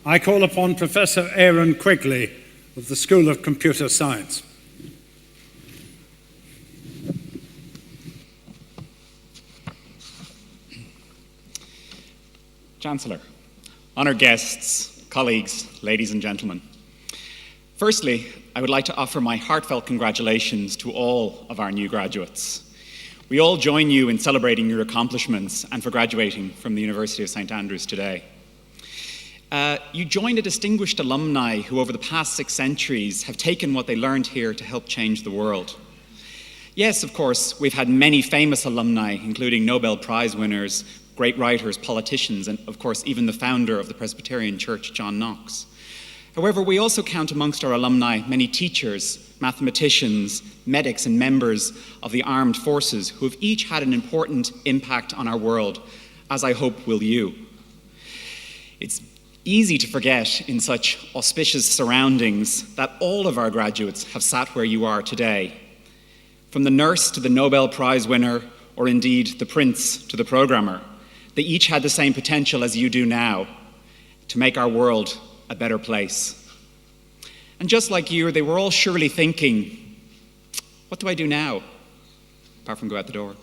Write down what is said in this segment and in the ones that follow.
I call upon Professor Aaron Quigley of the School of Computer Science. Chancellor, honoured guests, colleagues, ladies and gentlemen. Firstly, I would like to offer my heartfelt congratulations to all of our new graduates. We all join you in celebrating your accomplishments and for graduating from the University of St Andrews today. You join a distinguished alumni who over the past 6 centuries have taken what they learned here to help change the world. Yes, of course, we've had many famous alumni, including Nobel Prize winners, great writers, politicians, and of course even the founder of the Presbyterian Church, John Knox. However, we also count amongst our alumni many teachers, mathematicians, medics, and members of the armed forces who have each had an important impact on our world, as I hope will you. It's easy to forget in such auspicious surroundings that all of our graduates have sat where you are today. From the nurse to the Nobel Prize winner, or indeed the prince to the programmer, they each had the same potential as you do now, to make our world a better place. And just like you, they were all surely thinking, what do I do now? Apart from go out the door.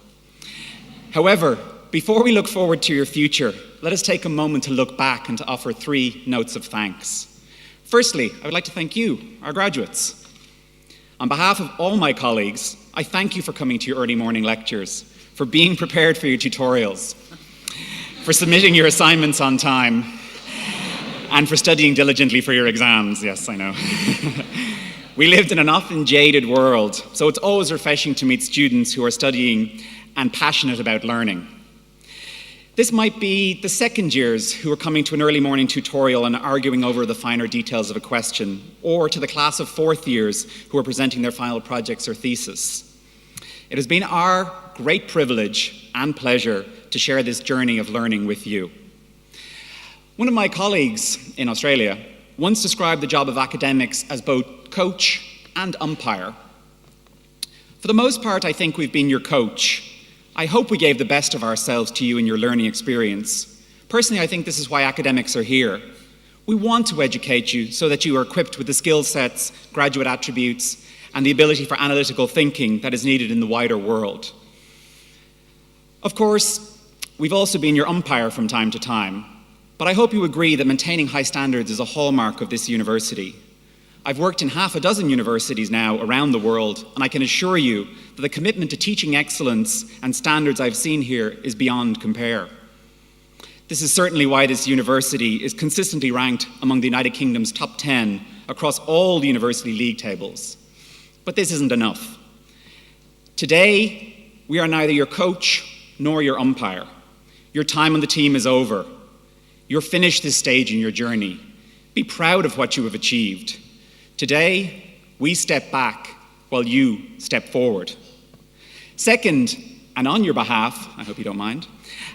However, before we look forward to your future, let us take a moment to look back and to offer 3 notes of thanks. Firstly, I would like to thank you, our graduates. On behalf of all my colleagues, I thank you for coming to your early morning lectures, for being prepared for your tutorials, for submitting your assignments on time, and for studying diligently for your exams. Yes, I know. We lived in an often jaded world, so it's always refreshing to meet students who are studying and passionate about learning. This might be the second years who are coming to an early morning tutorial and arguing over the finer details of a question, or to the class of 4th years who are presenting their final projects or thesis. It has been our great privilege and pleasure to share this journey of learning with you. One of my colleagues in Australia once described the job of academics as both coach and umpire. For the most part, I think we've been your coach. I hope we gave the best of ourselves to you in your learning experience. Personally, I think this is why academics are here. We want to educate you so that you are equipped with the skill sets, graduate attributes, and the ability for analytical thinking that is needed in the wider world. Of course, we've also been your umpire from time to time. But I hope you agree that maintaining high standards is a hallmark of this university. I've worked in half a dozen universities now around the world, and I can assure you that the commitment to teaching excellence and standards I've seen here is beyond compare. This is certainly why this university is consistently ranked among the United Kingdom's top 10 across all the university league tables. But this isn't enough. Today, we are neither your coach nor your umpire. Your time on the team is over. You're finished this stage in your journey. Be proud of what you have achieved. Today, we step back while you step forward. Second, and on your behalf, I hope you don't mind,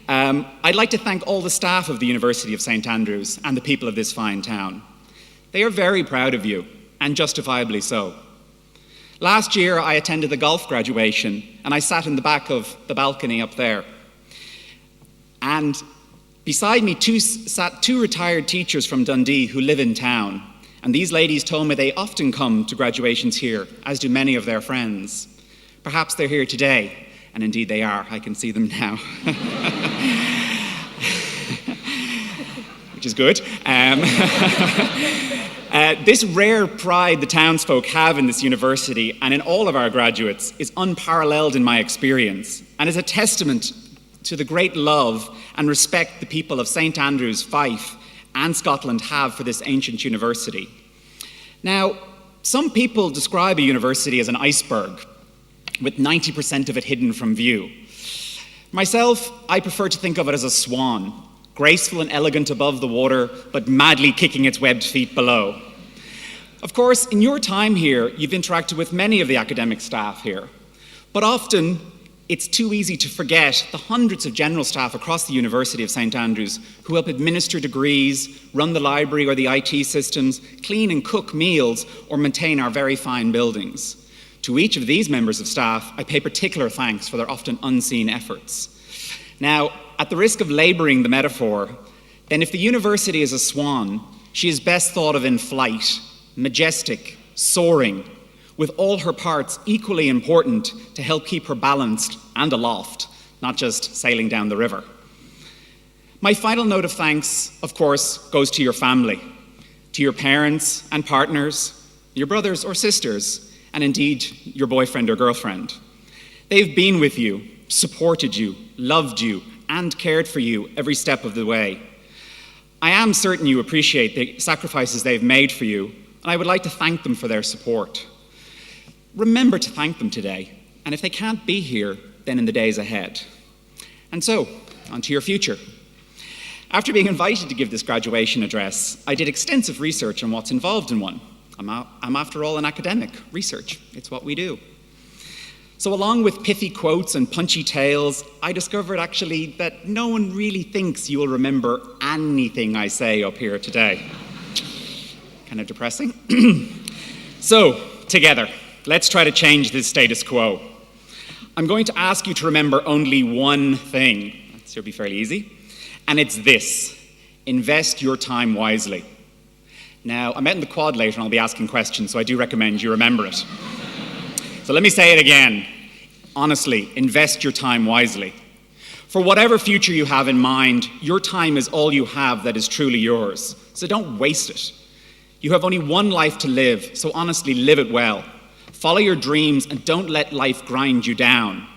I'd like to thank all the staff of the University of St Andrews and the people of this fine town. They are very proud of you, and justifiably so. Last year, I attended the golf graduation, and I sat in the back of the balcony up there. And beside me sat 2 retired teachers from Dundee who live in town, and these ladies told me they often come to graduations here, as do many of their friends. Perhaps they're here today, and indeed they are. I can see them now. Which is good. This rare pride the townsfolk have in this university and in all of our graduates is unparalleled in my experience, and is a testament to the great love and respect the people of St Andrews, Fife, and Scotland have for this ancient university. Now, some people describe a university as an iceberg, with 90% of it hidden from view. Myself, I prefer to think of it as a swan, graceful and elegant above the water, but madly kicking its webbed feet below. Of course, in your time here, you've interacted with many of the academic staff here, but often it's too easy to forget the hundreds of general staff across the University of St Andrews who help administer degrees, run the library or the IT systems, clean and cook meals, or maintain our very fine buildings. To each of these members of staff, I pay particular thanks for their often unseen efforts. Now, at the risk of laboring the metaphor, then if the university is a swan, she is best thought of in flight, majestic, soaring, with all her parts equally important to help keep her balanced and aloft, not just sailing down the river. My final note of thanks, of course, goes to your family, to your parents and partners, your brothers or sisters, and indeed your boyfriend or girlfriend. They've been with you, supported you, loved you, and cared for you every step of the way. I am certain you appreciate the sacrifices they've made for you, and I would like to thank them for their support. Remember to thank them today, and if they can't be here, then in the days ahead. And so, on to your future. After being invited to give this graduation address, I did extensive research on what's involved in one. I'm after all an academic. Research, it's what we do. So along with pithy quotes and punchy tales, I discovered actually that no one really thinks you will remember anything I say up here today. Kind of depressing. So, together, let's try to change this status quo. I'm going to ask you to remember only one thing. That should be fairly easy. And it's this: invest your time wisely. Now, I'm out in the quad later and I'll be asking questions, so I do recommend you remember it. So let me say it again. Honestly, invest your time wisely. For whatever future you have in mind, your time is all you have that is truly yours. So don't waste it. You have only one life to live, so honestly, live it well. Follow your dreams and don't let life grind you down.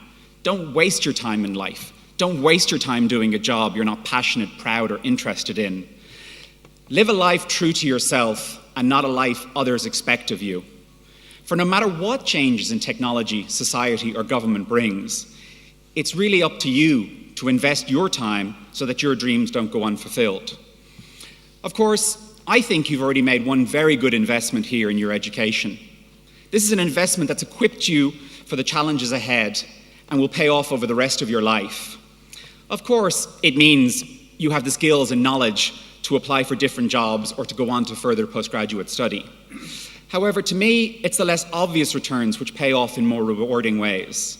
Don't waste your time in life. Don't waste your time doing a job you're not passionate, proud, or interested in. Live a life true to yourself and not a life others expect of you. For no matter what changes in technology, society, or government brings, it's really up to you to invest your time so that your dreams don't go unfulfilled. Of course, I think you've already made one very good investment here in your education. This is an investment that's equipped you for the challenges ahead and will pay off over the rest of your life. Of course, it means you have the skills and knowledge to apply for different jobs or to go on to further postgraduate study. However, to me, it's the less obvious returns which pay off in more rewarding ways.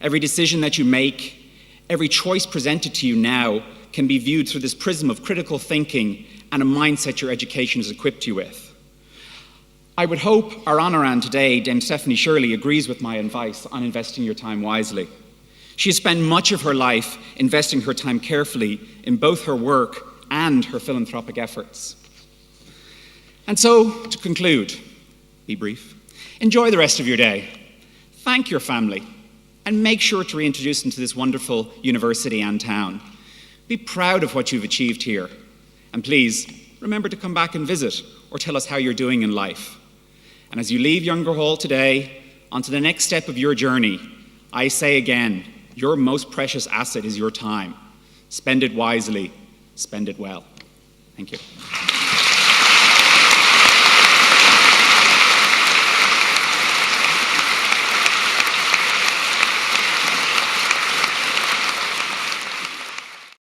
Every decision that you make, every choice presented to you now can be viewed through this prism of critical thinking and a mindset your education has equipped you with. I would hope our honorand today, Dame Stephanie Shirley, agrees with my advice on investing your time wisely. She has spent much of her life investing her time carefully in both her work and her philanthropic efforts. And so, to conclude, be brief, enjoy the rest of your day, thank your family, and make sure to reintroduce them to this wonderful university and town. Be proud of what you've achieved here, and please, remember to come back and visit or tell us how you're doing in life. And as you leave Younger Hall today, onto the next step of your journey, I say again, your most precious asset is your time. Spend it wisely, spend it well. Thank you.